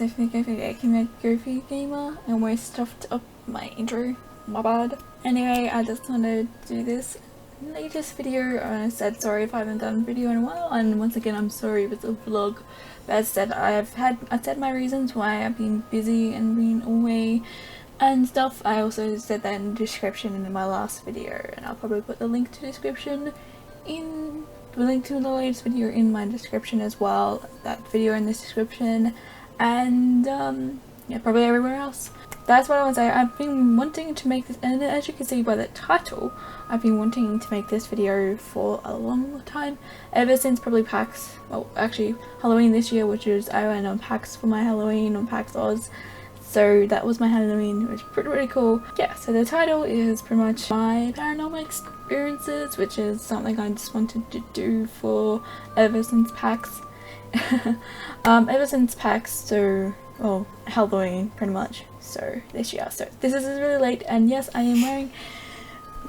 ℓικє gamer, and we stuffed up my intro, my bad. Anyway, I just wanted to do this latest video. I said sorry if I haven't done a video in a while, and once again I'm sorry with the vlog. But as I said, I said my reasons why I've been busy and been away and stuff. I also said that in the description in my last video, and I'll probably put the link to the link to the latest video in my description as well. That video in this description, and yeah, probably everywhere else. That's what I want to say. I've been wanting to make this, and as you can see by the title, I've been wanting to make this video for a long time, ever since probably PAX, well actually Halloween this year, which is I went on PAX for my Halloween on PAX Oz. So that was my Halloween, which is pretty cool. Yeah, so the title is pretty much my paranormal experiences, which is something I just wanted to do for ever since PAX. Ever since PAX, so, well, Halloween pretty much, so this year. So this is really late, and yes, I am wearing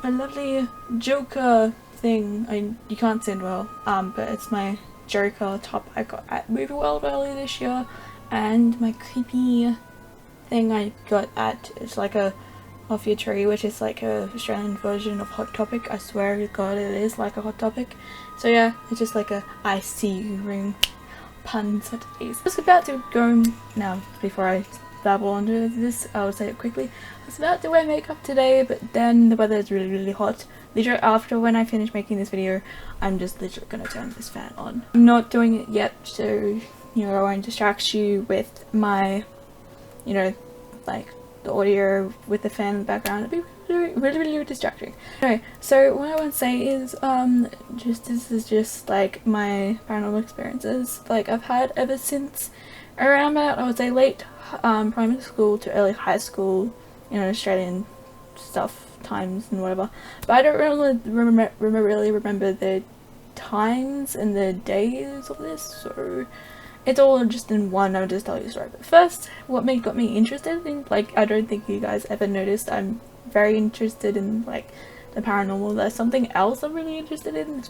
my lovely Joker thing. You can't see it well, but it's my Joker top I got at Movie World earlier this year, and my creepy thing I got at, it's like a Off Your Tree, which is like a Australian version of Hot Topic. I swear to God it is like a Hot Topic. So yeah, it's just like a I see you ring pun such as these. I was about to go now, before I babble onto this, I'll say it quickly. I was about to wear makeup today, but then the weather is really hot. Literally after when I finish making this video, I'm just literally gonna turn this fan on. I'm not doing it yet, so you know, I won't distract you with my, you know, like the audio with the fan in the background. It'd be really distracting. Anyway, so what I want to say is this is just like my paranormal experiences like I've had ever since around about, I would say, late primary school to early high school, you know, Australian stuff times and whatever. But I don't really remember the times and the days of this, so it's all just in one. I'll just tell you the story. But first, what got me interested in, like, I don't think you guys ever noticed, I'm very interested in like the paranormal. There's something else I'm really interested in.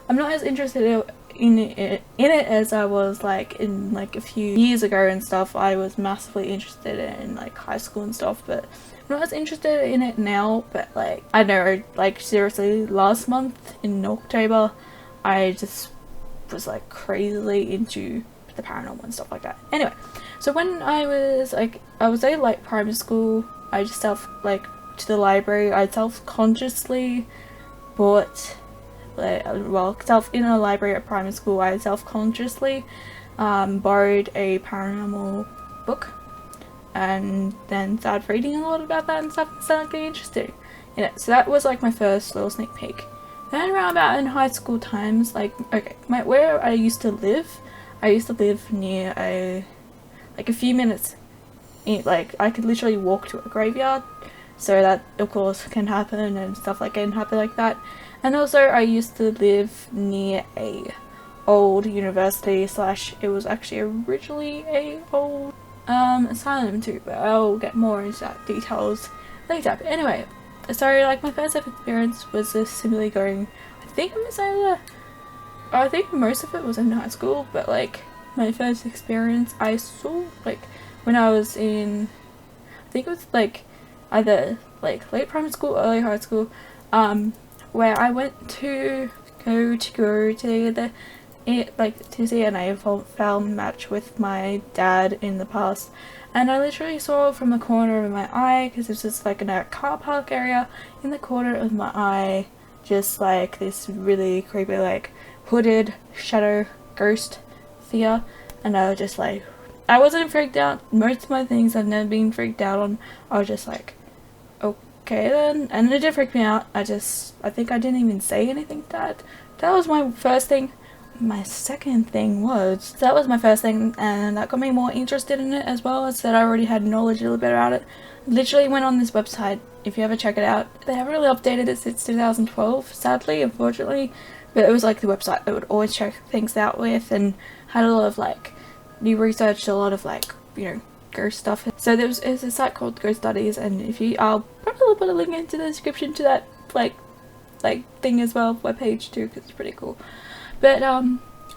I'm not as interested in it as I was like in like a few years ago and stuff. I was massively interested in like high school and stuff, but I'm not as interested in it now. But like, I know, like seriously, last month in October, I just was like crazily into the paranormal and stuff like that. Anyway, so when I was like, I would say like primary school, I just to the library, I self-consciously bought, in a library at primary school, I self-consciously borrowed a paranormal book, and then started reading a lot about that and stuff, and started getting interested in it. So that was like my first little sneak peek. Then around about in high school times, like, okay, where I used to live near a few minutes, like I could literally walk to a graveyard, so that of course can happen and stuff like can happen like that. And also I used to live near a old university / it was actually originally a old asylum too, but I'll get more into that details later. But anyway, so like my first ever experience was just simply going, I think most of it was in high school, but like my first experience I saw like when I was in, I think it was like either like late primary school or early high school, where I went to go to see an AFL match with my dad in the past, and I literally saw from the corner of my eye, because it's just like in a car park area, in the corner of my eye, just like this really creepy like hooded shadow ghost figure. And I was just like, I wasn't freaked out. Most of my things I've never been freaked out on. I was just like, okay then, and it did freak me out. I think I didn't even say anything to that. That was my first thing. My second thing was, that was my first thing, and that got me more interested in it as well, as that I already had knowledge a little bit about it. Literally went on this website, if you ever check it out. They haven't really updated it since 2012, sadly, unfortunately, but it was like the website that would always check things out with, and had a lot of like new research, a lot of like, you know, ghost stuff. So there's a site called Ghost Studies, and I'll probably put a link into the description to that like thing as well, webpage too, because it's pretty cool. But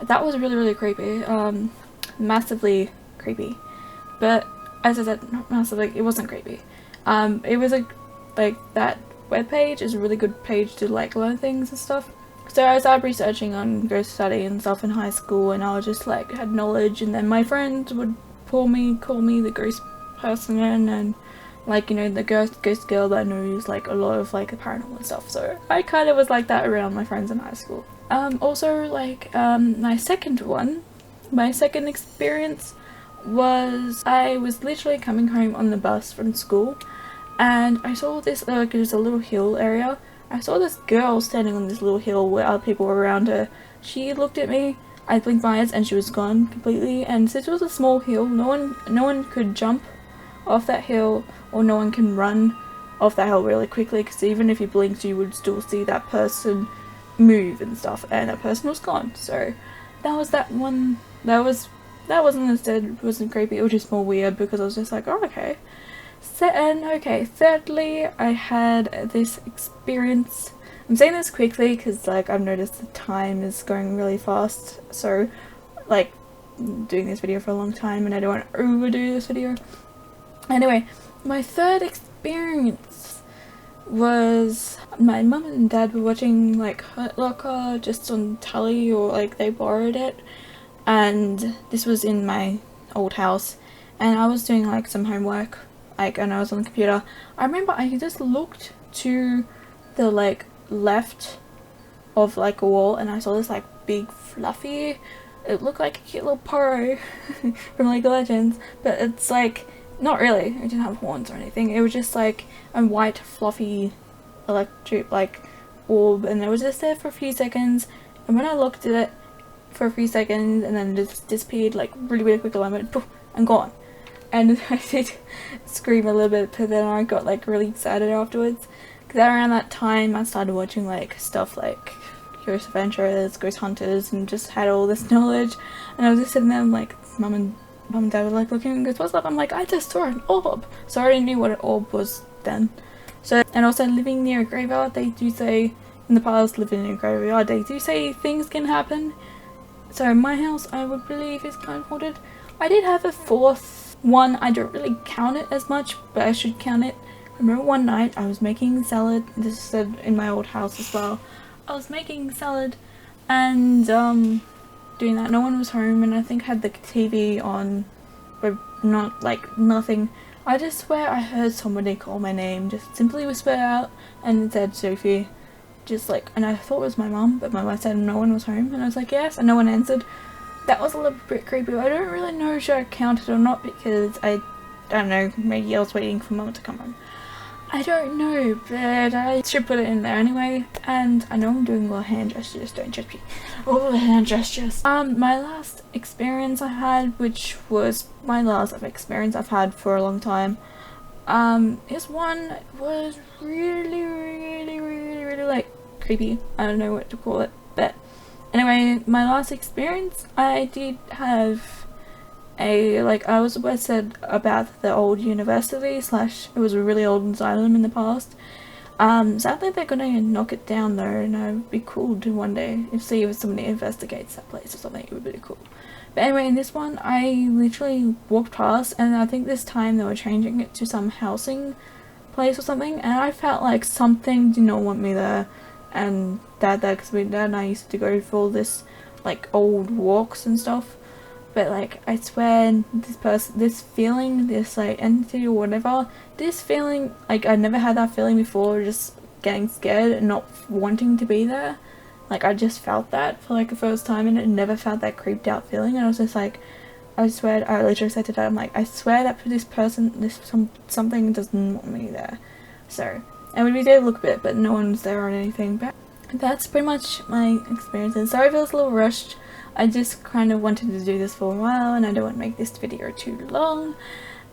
that was really creepy, massively creepy. but as I said, like, it wasn't creepy. It was like that webpage is a really good page to like learn things and stuff. So I started researching on ghost study and stuff in high school, and I was just like had knowledge, and then my friends would call me the ghost person, and like, you know, the ghost girl that knows like a lot of like the paranormal and stuff. So I kind of was like that around my friends in high school. Also, like, my second experience was I was literally coming home on the bus from school, and I saw this, like, there's a little hill area. I saw this girl standing on this little hill where other people were around her. She looked at me, I blinked my eyes, and she was gone completely. And since it was a small hill, no one could jump off that hill, or no one can run off that hill really quickly, because even if you blinked, you would still see that person move and stuff, and that person was gone. So that was that one. That wasn't creepy, it was just more weird, because I was just like, oh, okay. Thirdly, I had this experience. I'm saying this quickly because, like, I've noticed the time is going really fast, so, like, I'm doing this video for a long time and I don't want to overdo this video. Anyway, my third experience was my mum and dad were watching like Hurt Locker just on telly, or like they borrowed it, and this was in my old house, and I was doing like some homework, like, and I was on the computer. I remember I just looked to the like left of like a wall, and I saw this like big fluffy, it looked like a cute little Poro from League of Legends, but it's like not really, it didn't have horns or anything, it was just like a white fluffy electric like orb, and it was just there for a few seconds, and when I looked at it for a few seconds and then just disappeared like really quickly, I went poof and gone. And I did scream a little bit, but then I got like really excited afterwards, because around that time I started watching like stuff like Ghost Adventurers, Ghost Hunters, and just had all this knowledge, and I was just sitting there like mum and dad were like looking and goes, what's up? I'm like, I just saw an orb. So I already knew what an orb was then. So, and also living near a graveyard, they do say, in the past, living in a graveyard, they do say things can happen. So my house, I would believe, is kind of haunted. I did have a fourth one, I don't really count it as much, but I should count it. I remember one night I was making salad, this is said in my old house as well. I was making salad and doing that, no one was home, and I think I had the TV on, but not like nothing. I just swear I heard somebody call my name, just simply whisper out, and it said Sophie, just like, and I thought it was my mum, but my mum said no one was home, and I was like yes, and no one answered. That was a little bit creepy. I don't really know if I counted or not, because I don't know, maybe I was waiting for mum to come home. I don't know, but I should put it in there anyway. And I know I'm doing all the hand gestures, don't judge me. All the hand gestures. My last experience I had, which was my last experience I've had for a long time, this one was really like creepy. I don't know what to call it, but anyway, my last experience, I did have a, like, I was said about the old university slash, it was a really old asylum in the past. Sadly they're gonna knock it down though, and it would be cool to one day see if somebody investigates that place or something. It would be really cool. But anyway, in this one I literally walked past, and I think this time they were changing it to some housing place or something, and I felt like something did not want me there. And dad there, because my dad and I used to go for all this like old walks and stuff, but like I swear this feeling, this like entity or whatever, this feeling, like I never had that feeling before, just getting scared and not wanting to be there. Like I just felt that for like the first time, and I never felt that creeped out feeling, and I was just like, I swear, I literally said to dad, I'm like, I swear that for this person, something doesn't want me there. So, and we did look a bit, but no one was there or anything. But that's pretty much my experiences. Sorry if it was a little rushed. I just kind of wanted to do this for a while, and I don't want to make this video too long.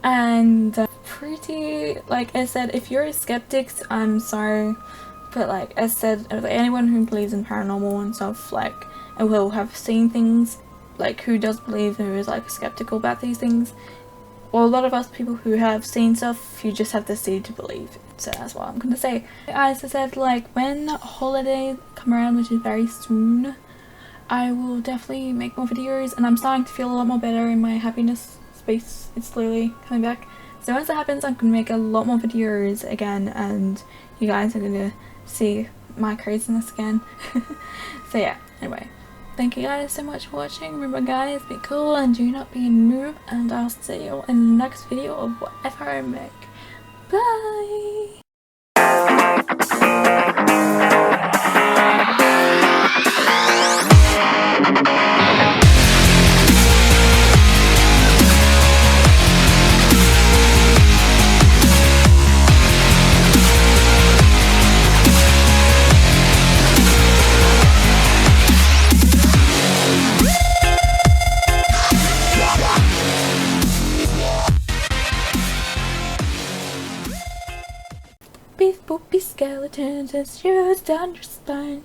And pretty, like I said, if you're a skeptic, I'm sorry. But like I said, anyone who believes in paranormal and stuff, like, and will have seen things, like who does believe, who is like skeptical about these things, or a lot of us people who have seen stuff, you just have to see to believe. So that's what I'm gonna say. As I said, like when holidays come around, which is very soon, I will definitely make more videos, and I'm starting to feel a lot more better in my happiness space, it's slowly coming back. So once that happens, I'm gonna make a lot more videos again, and you guys are gonna see my craziness again. So yeah, anyway, thank you guys so much for watching. Remember guys, be cool and do not be a noob, and I'll see you in the next video of whatever I make. Bye! Beef boopy skeletons and shivers down your spine.